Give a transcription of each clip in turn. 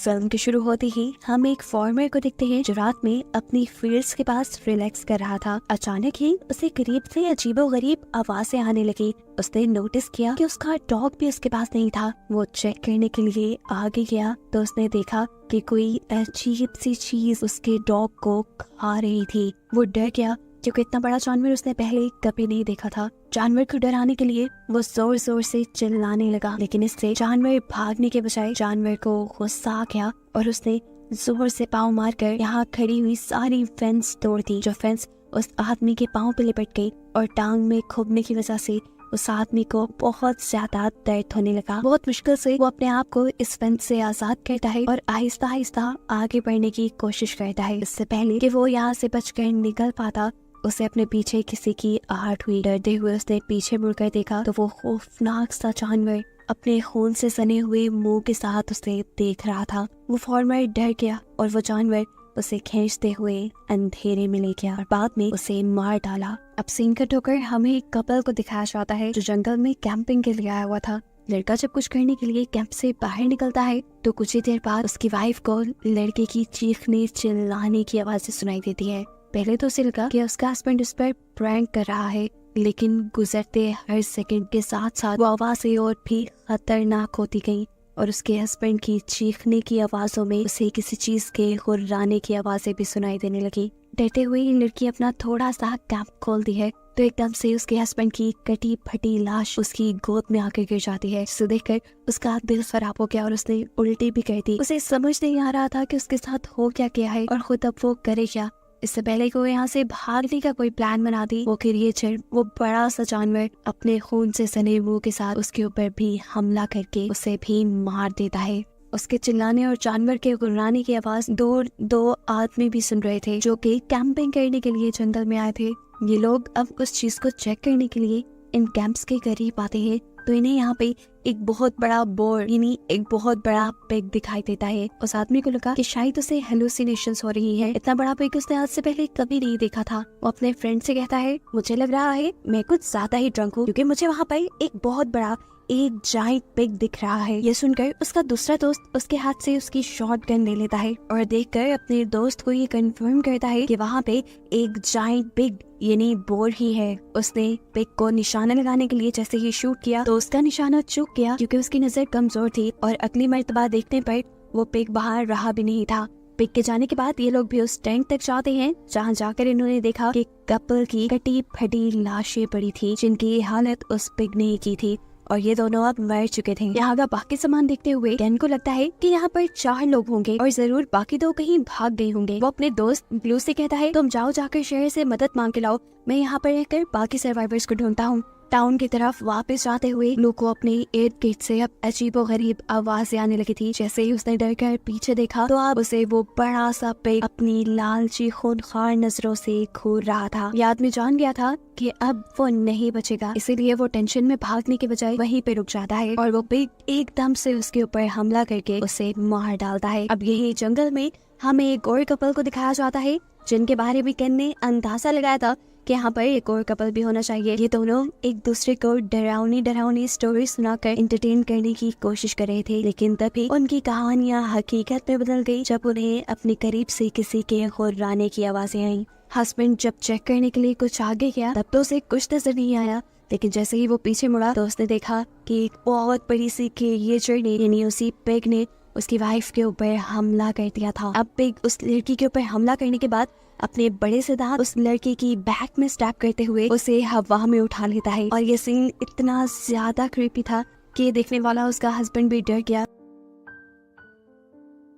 Film के शुरू होते ही हम एक फार्मर को देखते हैं जो रात में अपनी फील्ड्स के पास रिलैक्स कर रहा था। अचानक ही उसे करीब से अजीबोगरीब आवाजें आने लगी। उसने नोटिस किया कि उसका डॉग भी उसके पास नहीं था। वो चेक करने के लिए आगे गया तो उसने देखा कि कोई अजीब सी चीज उसके डॉग को खा रही थी। वो डर गया क्योंकि इतना बड़ा जानवर उसने पहले कभी नहीं देखा था। जानवर को डराने के लिए वो जोर जोर से चिल्लाने लगा, लेकिन इससे जानवर भागने के बजाय जानवर को गुस्सा आ गया और उसने जोर से पाँव मारकर यहाँ खड़ी हुई सारी फेंस तोड़ दी। जो फेंस उस आदमी के पाँव पे लिपट गई और टांग में खुबने की वजह से उस आदमी को बहुत ज्यादा दर्द होने लगा। बहुत मुश्किल से वो अपने आप को इस फेंस से आजाद करता है और आहिस्ता आहिस्ता आगे बढ़ने की कोशिश करता है। इससे पहले कि वो यहाँ से बचकर निकल पाता, उसे अपने पीछे किसी की आहट हुई। डरते हुए उसने पीछे मुड़कर देखा तो वो खौफनाक सा जानवर अपने खून से सने हुए मुंह के साथ उसे देख रहा था। वो फार्मर डर गया और वो जानवर उसे खींचते हुए अंधेरे में ले गया और बाद में उसे मार डाला। अब सीन कट होकर हमें एक कपल को दिखाया जाता है जो जंगल में कैंपिंग के लिए आया हुआ था। लड़का जब कुछ करने के लिए कैंप से बाहर निकलता है तो कुछ ही देर बाद उसकी वाइफ को लड़के की चीखने चिल्लाने की आवाज़ें सुनाई देती है। पहले तो उसे लगा कि उसका हस्बैंड उस पर प्रैंक कर रहा है, लेकिन गुजरते हर सेकंड के साथ साथ वो आवाज़ें और भी खतरनाक होती गई और उसके हस्बैंड की चीखने की आवाज़ों में उसे किसी चीज़ के हुर्राने की आवाज़ें भी सुनाई देने लगी। डरते हुए लड़की अपना थोड़ा सा कैंप खोलती है तो एकदम से उसके हस्बैंड की कटी फटी लाश उसकी गोद में आकर गिर जाती है। इसे देखकर उसका दिल खराब हो गया और उसने उल्टी भी कर दी। उसे समझ नहीं आ रहा था कि उसके साथ हो क्या गया है और खुद अब वो करे क्या। इससे पहले कि वो यहाँ से भागने का कोई प्लान बना दी, वो क्रिएचर, वो बड़ा सा जानवर अपने खून से सने मुंह के साथ उसके ऊपर भी हमला करके उसे भी मार देता है। उसके चिल्लाने और जानवर के गुर्राने की आवाज दूर दो आदमी भी सुन रहे थे जो कि कैंपिंग करने के लिए जंगल में आए थे। ये लोग अब उस चीज को चेक करने के लिए इन कैंप्स के करीब आते हैं तो इन्हें यहाँ पे एक बहुत बड़ा बोर यानी एक बहुत बड़ा पिग दिखाई देता है। उस आदमी को लगा कि शायद उसे हेलुसिनेशंस हो रही है। इतना बड़ा पिग उसने आज से पहले कभी नहीं देखा था। वो अपने फ्रेंड से कहता है, मुझे लग रहा है मैं कुछ ज्यादा ही ड्रंक हूँ क्योंकि मुझे वहाँ पर एक बहुत बड़ा एक जाइंट पिग दिख रहा है। ये सुनकर उसका दूसरा दोस्त उसके हाथ से उसकी शॉटगन ले लेता है और देखकर अपने दोस्त को ये कंफर्म करता है कि वहाँ पे एक जाइंट पिग यानी बोर ही है। उसने पिग को निशाना लगाने के लिए जैसे ही शूट किया तो उसका निशाना चूक गया क्योंकि उसकी नजर कमजोर थी और अगली मर्तबा देखने पर वो पिग बाहर रहा भी नहीं था। पिग के जाने के बाद ये लोग भी उस टैंक तक जाते हैं जहाँ जाकर इन्होंने देखा कि कपल की कटी फटी लाशें पड़ी थी जिनकी हालत उस पिग ने की थी और ये दोनों अब मर चुके थे। यहाँ का बाकी सामान देखते हुए केन को लगता है कि यहाँ पर 4 लोग होंगे और जरूर बाकी 2 कहीं भाग गए होंगे। वो अपने दोस्त ब्लू से कहता है, तुम जाओ जाकर शहर से मदद मांग के लाओ, मैं यहाँ पर रहकर बाकी सर्वाइवर्स को ढूंढता हूँ। टाउन की तरफ वापस जाते हुए ब्लू को अपने इर्द गिर्द से अब अजीबोगरीब आवाजें आने लगी थी। जैसे ही उसने डर कर पीछे देखा तो अब उसे वो बड़ा सा पिग अपनी लालची खूनखार नजरों से घूर रहा था। ये आदमी जान गया था कि अब वो नहीं बचेगा, इसीलिए वो टेंशन में भागने के बजाय वहीं पे रुक जाता है और वो पिग एकदम से उसके ऊपर हमला करके उसे मार डालता है। अब यही जंगल में हमें एक और कपल को दिखाया जाता है जिनके बारे में केन ने अंदाजा लगाया था कि यहाँ पर एक और कपल भी होना चाहिए। ये दोनों एक दूसरे को डरावनी स्टोरी सुनाकर एंटरटेन करने की कोशिश कर रहे थे, लेकिन तभी उनकी कहानियाँ हकीकत में बदल गई जब उन्हें अपने करीब से किसी के हुर्राने की आवाजें आई। हस्बैंड जब चेक करने के लिए कुछ आगे गया तब तो उसे कुछ नजर नहीं आया, लेकिन जैसे ही वो पीछे मुड़ा तो उसने देखा कि एक बहुत बड़ी सी क्रिएचर ने यानी उसी पिग ने उसकी वाइफ के ऊपर हमला कर दिया था। अब पिग उस लड़की के ऊपर हमला करने के बाद अपने बड़े से दांत उस लड़की की बैक में स्टैब करते हुए उसे हवा में उठा लेता है और ये सीन इतना ज्यादा क्रीपी था कि देखने वाला उसका हस्बैंड भी डर गया।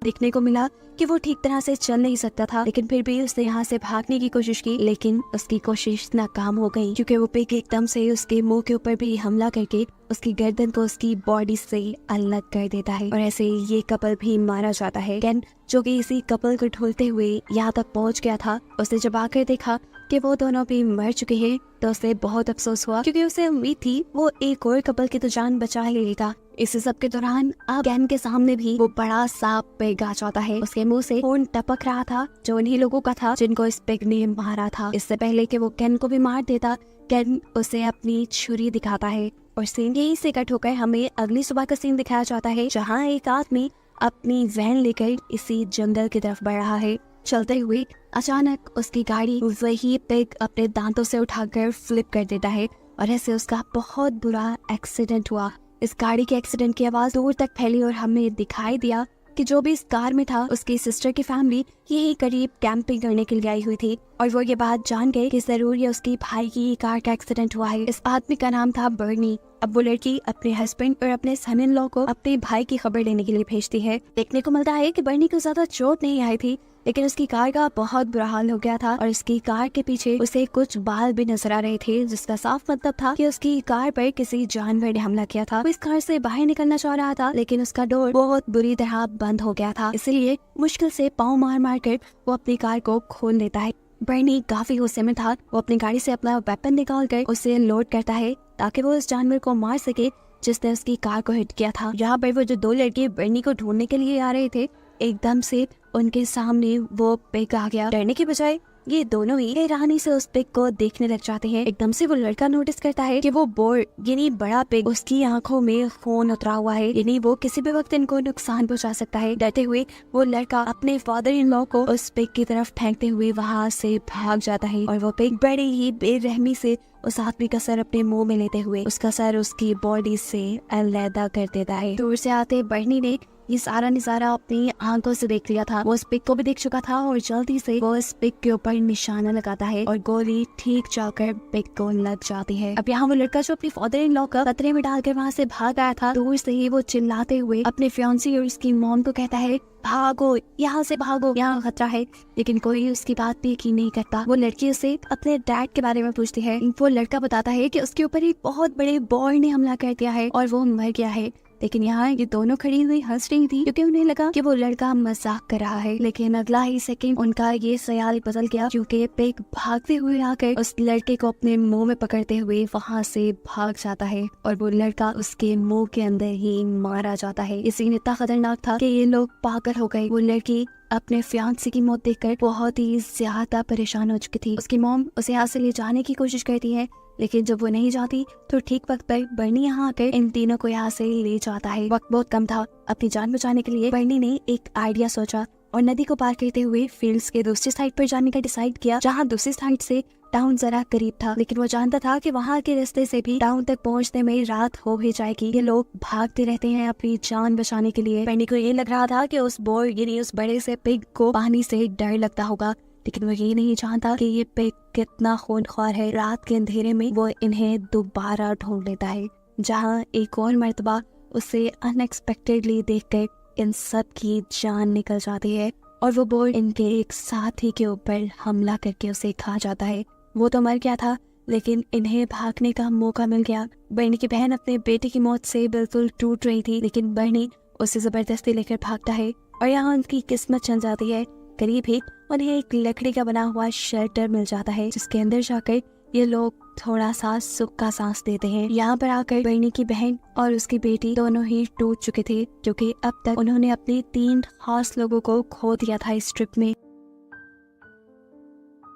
देखने को मिला कि वो ठीक तरह से चल नहीं सकता था, लेकिन फिर भी उसने यहाँ से भागने की कोशिश की, लेकिन उसकी कोशिश नाकाम हो गई क्योंकि वो पिग एकदम से उसके मुंह के ऊपर भी हमला करके उसकी गर्दन को उसकी बॉडी से अलग कर देता है और ऐसे ये कपल भी मारा जाता है। केन जो कि इसी कपल को ढूंढते हुए यहाँ तक पहुँच गया था, उसने जब आकर देखा कि वो दोनों भी मर चुके हैं तो उसे बहुत अफसोस हुआ क्योंकि उसे उम्मीद थी वो एक और कपल की तो जान बचा ही लेगा। इस सब के दौरान अब केन के सामने भी वो बड़ा सा पिग आ जाता है। उसके मुंह से खून टपक रहा था जो उन्हीं लोगों का था जिनको इस पिग ने मारा था। इससे पहले कि वो केन को भी मार देता, केन उसे अपनी छुरी दिखाता है और सीन यहीं से कट होकर हमें अगली सुबह का सीन दिखाया जाता है जहाँ एक आदमी अपनी वैन लेकर इसी जंगल की तरफ बढ़ रहा है। चलते हुए अचानक उसकी गाड़ी वही पिग अपने दांतों से उठाकर फ्लिप कर देता है और ऐसे उसका बहुत बुरा एक्सीडेंट हुआ। इस गाड़ी के एक्सीडेंट की आवाज दूर तक फैली और हमें दिखाई दिया कि जो भी इस कार में था उसकी सिस्टर की फैमिली यही करीब कैंपिंग करने के लिए आई हुई थी और वो ये बात जान गए कि जरूर ये उसकी भाई की कार का एक्सीडेंट हुआ है। इस आदमी का नाम था बर्नी। अब वो लड़की अपने हस्बैंड और अपने सन इन लॉ को अपने भाई की खबर लेने के लिए भेजती है। देखने को मिलता है कि बर्नी को ज्यादा चोट नहीं आई थी, लेकिन उसकी कार का बहुत बुरा हाल हो गया था और उसकी कार के पीछे उसे कुछ बाल भी नजर आ रहे थे, जिसका साफ मतलब था कि उसकी कार पर किसी जानवर ने हमला किया था। वो इस कार से बाहर निकलना चाह रहा था, लेकिन उसका डोर बहुत बुरी तरह बंद हो गया था, इसलिए मुश्किल से पाँव मार मार कर वो अपनी कार को खोल देता है। बर्नी काफी गुस्से में था। वो अपनी गाड़ी से अपना वेपन निकाल कर उसे लोड करता है ताकि वो उस जानवर को मार सके जिसने उसकी कार को हिट किया था। यहाँ पर वो जो दो लड़के बर्नी को ढूंढने के लिए आ रहे थे, एकदम से उनके सामने वो पिग आ गया। डरने के बजाय ये दोनों ही हैरानी से उस पिग को देखने लग जाते हैं। एकदम से वो लड़का नोटिस करता है कि वो बोर यानी बड़ा पिग, उसकी आंखों में खून उतरा हुआ है, यानी वो किसी भी वक्त इनको नुकसान पहुंचा सकता है। डरते हुए वो लड़का अपने फादर इन लॉ को उस पिग की तरफ फेंकते हुए वहाँ से भाग जाता है और वो पिग बड़े ही बेरहमी से उस आदमी का सर अपने मुंह में लेते हुए उसका सर उसकी बॉडी से अलग कर देता है। दूर से आते बर्नी ने ये सारा नजारा अपनी आंखों से देख लिया था। वो उस पिग को भी देख चुका था और जल्दी से वो इस पिग के ऊपर निशाना लगाता है और गोली ठीक जाकर पिग को लग जाती है। अब यहाँ वो लड़का जो अपनी फादर इन लॉ का खतरे में डालकर वहाँ से भाग आया था, दूर से ही वो चिल्लाते हुए अपने फियांसी और उसकी मॉम को कहता है, भागो यहाँ से, भागो, यहाँ खतरा है। लेकिन कोई उसकी बात भी यकीन नहीं करता। वो लड़की उसे अपने डैड के बारे में पूछती है। वो लड़का बताता है कि उसके ऊपर एक बहुत बड़े बॉर ने हमला कर दिया है और वो मर गया है। लेकिन यहाँ ये दोनों खड़ी हुई हंस रही थी क्योंकि उन्हें लगा कि वो लड़का मजाक कर रहा है। लेकिन अगला ही सेकंड उनका ये ख्याल बदल गया क्योंकि पिग भागते हुए आकर उस लड़के को अपने मुंह में पकड़ते हुए वहाँ से भाग जाता है और वो लड़का उसके मुंह के अंदर ही मारा जाता है। ये सीन इतना खतरनाक था कि ये लोग पागल हो गए। वो लड़की अपने फियांसे की मौत देखकर बहुत ही ज्यादा परेशान हो चुकी थी। उसकी मॉम उसे यहाँ से ले जाने की कोशिश करती है, लेकिन जब वो नहीं जाती तो ठीक वक्त पर बर्नी यहाँ आकर इन तीनों को यहाँ से ले जाता है। वक्त बहुत कम था। अपनी जान बचाने के लिए बर्नी ने एक आइडिया सोचा और नदी को पार करते हुए फील्ड्स के दूसरी साइड पर जाने का डिसाइड किया, जहाँ दूसरी साइड से टाउन जरा करीब था। लेकिन वो जानता था कि वहाँ के रास्ते से भी टाउन तक पहुँचने में रात हो ही जाएगी। ये लोग भागते रहते हैं अपनी जान बचाने के लिए। बर्नी को ये लग रहा था कि उस बोर यानी उस बड़े से पिग को पानी से डर लगता होगा, लेकिन वो ये नहीं जानता कि ये पिग कितना खूनख्वार है। रात के अंधेरे में वो इन्हें दोबारा ढूंढ लेता है, जहाँ एक और मर्तबा उसे अनएक्सपेक्टेडली देखकर इन सब की जान निकल जाती है और वो बोर इनके एक साथी के ऊपर हमला करके उसे खा जाता है। वो तो मर गया था, लेकिन इन्हें भागने का मौका मिल गया। बर्नी की बहन अपने बेटे की मौत से बिल्कुल टूट रही थी, लेकिन बर्नी उसे जबरदस्ती लेकर भागता है और यहाँ उनकी किस्मत चल जाती है। करीब ही उन्हें एक लकड़ी का बना हुआ शेल्टर मिल जाता है, जिसके अंदर जाकर ये लोग थोड़ा सा सुख का सांस देते हैं। यहाँ पर आकर बर्नी की बहन और उसकी बेटी दोनों ही टूट चुके थे, क्योंकि अब तक उन्होंने अपने 3 खास लोगों को खो दिया था इस ट्रिप में।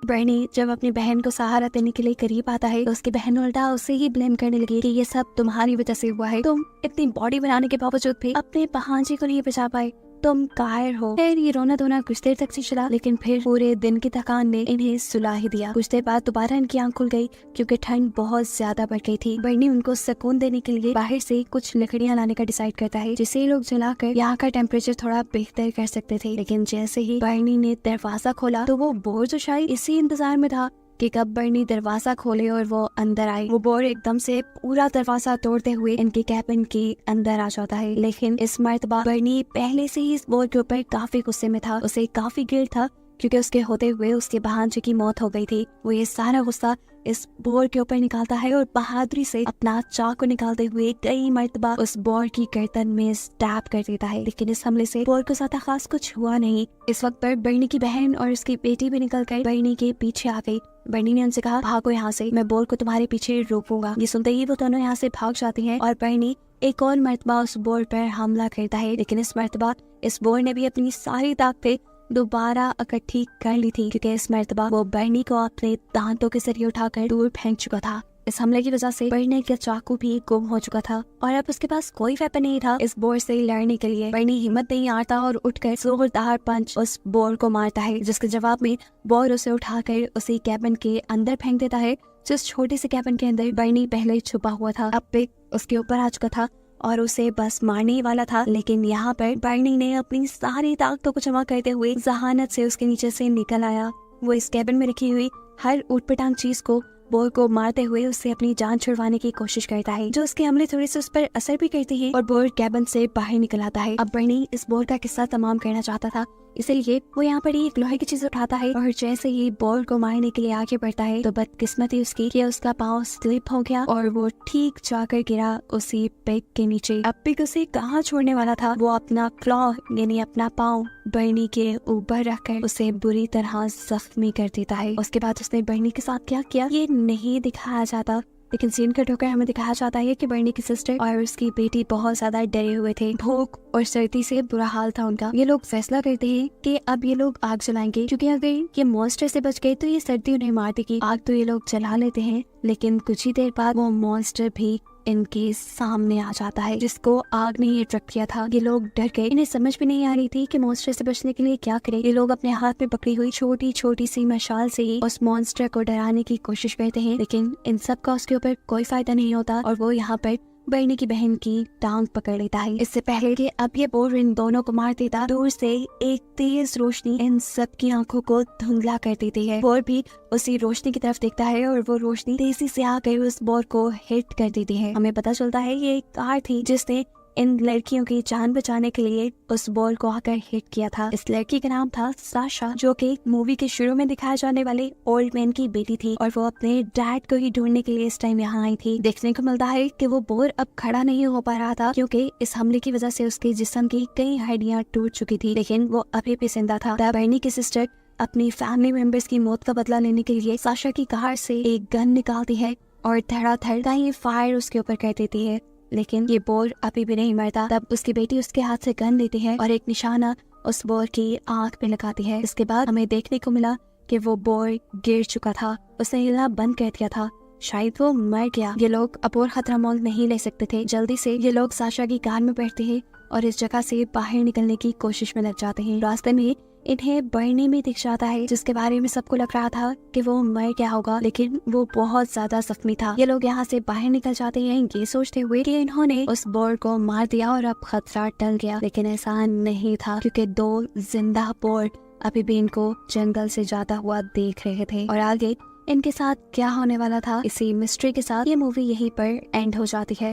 बर्नी जब अपनी बहन को सहारा देने के लिए करीब आता है तो उसकी बहन उल्टा उसे ही ब्लेम करने लगी कि ये सब तुम्हारी वजह से हुआ है। तुम इतनी बॉडी बनाने के बावजूद भी अपने भांजे को नहीं बचा पाए, तुम कायर हो। फिर ये रोना धोना कुछ देर तक से चला, लेकिन फिर पूरे दिन की थकान ने इन्हें सुला ही दिया। कुछ देर बाद दोबारा इनकी आंख खुल गई क्योंकि ठंड बहुत ज्यादा बढ़ गई थी। बर्नी उनको सुकून देने के लिए बाहर से कुछ लकड़ियां लाने का डिसाइड करता है, जिसे लोग जलाकर यहाँ का टेम्परेचर थोड़ा बेहतर कर सकते थे। लेकिन जैसे ही बर्नी ने दरवाजा खोला तो वो बोर जो शायद इसी इंतजार में था कि कब बर्नी दरवाजा खोले और वो अंदर आए। वो बोर एकदम से पूरा दरवाजा तोड़ते हुए इनके कैबिन के अंदर आ जाता है। लेकिन इस मर्तबा बर्नी पहले से ही इस बोर के ऊपर काफी गुस्से में था। उसे काफी गिल्ट था क्योंकि उसके होते हुए उसके भांजे की मौत हो गई थी। वो ये सारा गुस्सा इस बोर के ऊपर निकालता है और बहादुरी से अपना चाकू निकालते हुए कई मर्तबा उस बोर की गर्दन में स्टैब कर देता है। लेकिन इस हमले से बोर को ज्यादा खास कुछ हुआ नहीं। इस वक्त पर बर्नी की बहन और उसकी बेटी भी निकल कर बर्नी के पीछे आ गई। बर्नी ने उनसे कहा, भागो यहाँ से, मैं बोर को तुम्हारे पीछे रोकूंगा। ये सुनते ही वो दोनों यहाँ से भाग जाती हैं और बर्नी एक और मर्तबा उस बोर पर हमला करता है। लेकिन इस मर्तबा इस बोर ने भी अपनी सारी ताकतें दोबारा इकट्ठी कर ली थी, क्योंकि इस मर्तबा वो बर्नी को अपने दांतों के जरिए उठाकर दूर फेंक चुका था। इस हमले की वजह से बर्नी का चाकू भी गुम हो चुका था और अब उसके पास कोई वेपन नहीं था इस बोर से लड़ने के लिए। बर्नी हिम्मत नहीं हारता और उठकर जोरदार पंच उस बोर को मारता है, जिसके जवाब में बोर उसे उठाकर उसी कैबिन के अंदर फेंक देता है। जिस छोटे से कैबिन के अंदर बर्नी पहले छुपा हुआ था, अब पिग उसके ऊपर आ चुका था और उसे बस मारने ही वाला था। लेकिन यहाँ पर बर्नी ने अपनी सारी ताकतों को जमा करते हुए जहानत से उसके नीचे से निकल आया। वो इस कैबिन में रखी हुई हर ऊटपटांग चीज को बोर को मारते हुए उससे अपनी जान छुड़वाने की कोशिश करता है, जो उसके हमले थोड़े से उस पर असर भी करते हैं और बोर कैबिन से बाहर निकल आता है। अब बर्नी इस बोर का किस्सा तमाम करना चाहता था, इसलिए वो यहाँ पर एक लोहे की चीज उठाता है और जैसे ही बोर को मारने के लिए आगे बढ़ता है तो बदकिस्मती उसकी कि उसका पाँव स्लिप हो गया और वो ठीक जाकर गिरा उसी पिग के नीचे। अब पिग उसे कहाँ छोड़ने वाला था, वो अपना क्लॉ यानी अपना पाँव बर्नी के ऊपर रखकर उसे बुरी तरह जख्मी कर देता है। उसके बाद उसने बर्नी के साथ क्या किया ये नहीं दिखाया जाता, लेकिन सीन कट होकर हमें दिखाया जाता है कि बर्नी की सिस्टर और उसकी बेटी बहुत ज्यादा डरे हुए थे। भूख और सर्दी से बुरा हाल था उनका। ये लोग फैसला करते हैं कि अब ये लोग आग जलाएंगे, क्योंकि अगर ये मॉन्स्टर से बच गए तो ये सर्दी उन्हें मार देगी। आग तो ये लोग जला लेते हैं, लेकिन कुछ ही देर बाद वो मॉन्स्टर भी इनके सामने आ जाता है, जिसको आग ने ये ट्रक किया था। ये लोग डर गए, इन्हें समझ भी नहीं आ रही थी कि मॉन्स्टर से बचने के लिए क्या करें। ये लोग अपने हाथ में पकड़ी हुई छोटी छोटी सी मशाल से ही उस मॉन्स्टर को डराने की कोशिश करते हैं, लेकिन इन सब का उसके ऊपर कोई फायदा नहीं होता और वो यहाँ पर बर्नी की बहन की टांग पकड़ लेता है। इससे पहले कि अब ये बोर इन दोनों को मार देता, दूर से एक तेज रोशनी इन सब की आंखों को धुंधला कर देती है। बोर भी उसी रोशनी की तरफ देखता है और वो रोशनी तेजी से आकर उस बोर को हिट कर देती है। हमें पता चलता है ये एक कार थी जिसने इन लड़कियों की जान बचाने के लिए उस बॉल को आकर हिट किया था। इस लड़की का नाम था साशा, जो कि मूवी के शुरू में दिखाए जाने वाले ओल्ड मैन की बेटी थी और वो अपने डैड को ही ढूंढने के लिए इस टाइम यहाँ आई थी। देखने को मिलता है कि वो बोर अब खड़ा नहीं हो पा रहा था, क्योंकि इस हमले की वजह से उसके जिस्म की कई हड्डियां टूट चुकी थी, लेकिन वो अभी भी जिंदा था। तब बर्नी की सिस्टर अपनी फैमिली मेंबर्स की मौत का बदला लेने के लिए साशा की कार से एक गन निकालती है और धड़ाधड़ का ये फायर उसके ऊपर कर देती है, लेकिन ये बोर अभी भी नहीं मरता। तब उसकी बेटी उसके हाथ से गन लेती है और एक निशाना उस बोर की आंख पे लगाती है। इसके बाद हमें देखने को मिला कि वो बोर गिर चुका था, उसने हिलना बंद कर दिया था, शायद वो मर गया। ये लोग अब और खतरा मोल नहीं ले सकते थे। जल्दी से ये लोग साशा की कार में बैठते हैं और इस जगह से बाहर निकलने की कोशिश में लग जाते हैं। रास्ते में इन्हें बर्नी में दिख जाता है, जिसके बारे में सबको लग रहा था कि वो मर गया होगा, लेकिन वो बहुत ज्यादा जख्मी था। ये लोग यहाँ से बाहर निकल जाते हैं ये सोचते हुए कि इन्होंने उस बोर को मार दिया और अब खतरा टल गया, लेकिन ऐसा नहीं था, क्योंकि दो जिंदा बोर अभी भी इनको जंगल से जाता हुआ देख रहे थे। और आगे इनके साथ क्या होने वाला था, इसी मिस्ट्री के साथ ये मूवी यहीं पर एंड हो जाती है।